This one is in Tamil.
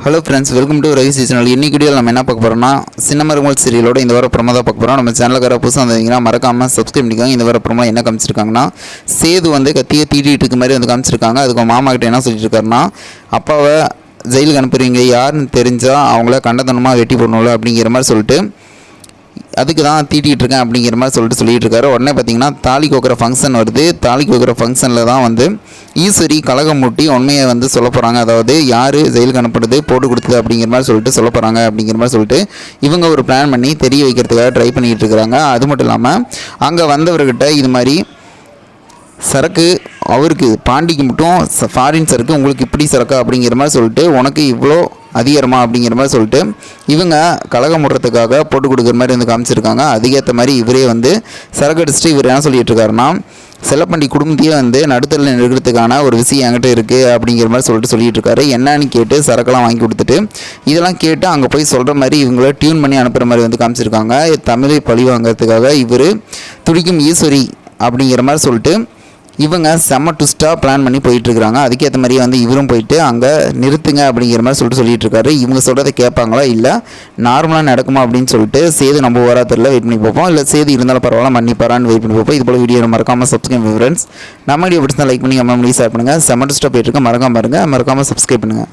Hello friends, welcome to Ravi seasonal. இன்னைக்கு வீடியோவில் நம்ம என்ன பார்க்க போகிறோம்னா, சின்ன மருமகள் சீரியலோட இந்த வார ப்ரோமோ தான் பார்க்க போகிறோம். நம்ம சேனலுக்கு புதுசாக வந்தீங்கன்னா மறக்காமல் சப்ஸ்கிரைப் பண்ணிக்கோங்க. இந்த வார ப்ரோமோ என்ன காமிச்சிருக்காங்கன்னா, சேது வந்து கத்தியை தீட்டிட்டு இருக்க மாதிரி வந்து காமிச்சிருக்காங்க. அதுக்கு மாமா கிட்ட என்ன சொல்லிட்டு இருக்காருன்னா, அப்பாவை ஜெயிலுக்கு அனுப்புறீங்க, யாருன்னு தெரிஞ்சால் அவங்கள கண்டத்தனமாக வெட்டி போடணும்ல அப்படிங்கிற மாதிரி சொல்லிட்டு, அதுக்கு தான் தீட்டிகிட்டு இருக்கேன் அப்படிங்கிற மாதிரி சொல்லிட்டு இருக்காரு. உடனே பார்த்தீங்கன்னா தாலி கோக்குற ஃபங்க்ஷன் வருது. தாலி கோக்குற ஃபங்க்ஷனில் தான் வந்து ஈஸ்வரி கலகம் மூட்டி உண்மையை வந்து சொல்ல போகிறாங்க. அதாவது யார் ஜெயிலுக்கு அனுப்புறது போட்டு கொடுத்தது அப்படிங்கிற மாதிரி சொல்லிட்டு சொல்ல போகிறாங்க அப்படிங்கிற மாதிரி சொல்லிட்டு இவங்க ஒரு பிளான் பண்ணி தெரிய வைக்கிறதுக்காக ட்ரை பண்ணிகிட்டு இருக்கிறாங்க. அது மட்டும் இல்லாமல் அங்கே வந்தவர்கிட்ட இது மாதிரி சரக்கு அவருக்கு பாண்டிக்கு மட்டும் ஃபாரின் சரக்கு, உங்களுக்கு இப்படி சரக்கா அப்படிங்கிற மாதிரி சொல்லிட்டு, உனக்கு இவ்வளோ அதிகாரமா அப்படிங்கிற மாதிரி சொல்லிட்டு இவங்க கலகம் முடுறதுக்காக போட்டு கொடுக்குற மாதிரி வந்து காமிச்சிருக்காங்க. அதுக்கேற்ற மாதிரி இவரே வந்து சரக்கு அடிச்சுட்டு இவர் என்ன சொல்லிட்டு இருக்காருன்னா, செல்லப்பண்டி குடும்பத்தையே வந்து நடுத்தரில் நிறுத்துறதுக்கான ஒரு விஷயம் என்கிட்ட இருக்குது அப்படிங்கிற மாதிரி சொல்லிட்டு இருக்காரு. என்னன்னு கேட்டு சரக்கெல்லாம் வாங்கி கொடுத்துட்டு இதெல்லாம் கேட்டு அங்கே போய் சொல்கிற மாதிரி இவங்கள டியூன் பண்ணி அனுப்புகிற மாதிரி வந்து காமிச்சிருக்காங்க. தமிழை பழி வாங்கிறதுக்காக இவர் துடிக்கும் ஈஸ்வரி அப்படிங்கிற மாதிரி சொல்லிட்டு இவங்க செம்ம ட்விஸ்ட்டாக பிளான் பண்ணி போயிட்டுருக்காங்க. அதுக்கேற்ற மாதிரியே வந்து இவரும் போயிட்டு அங்கே நிறுத்துங்க அப்படிங்கிற மாதிரி சொல்லிட்டு இருக்காரு. இவங்க சொல்கிறத கேட்பாங்களா இல்லை நார்மலாக நடக்குமா அப்படின்னு சொல்லிட்டு சேது நம்ம வராத்தில் வெயிட் பண்ணி பார்ப்போம். இல்லை சேது இருந்தாலும் பரவாயில்ல மன்னிப்பாரான்னு வெயிட் பண்ணி பார்ப்போம். இது போல் வீடியோ மறக்காமல் சப்ஸ்கிரைப் ஃப்ரெண்ட்ஸ். நம்ம வீடியோ பிடிச்சா லைக் பண்ணி ஷேர் பண்ணுங்கள். செம்ம ட்விஸ்ட்டாக போயிட்டுருக்கு, மறக்காமல் சப்ஸ்கிரைப் பண்ணுங்கள்.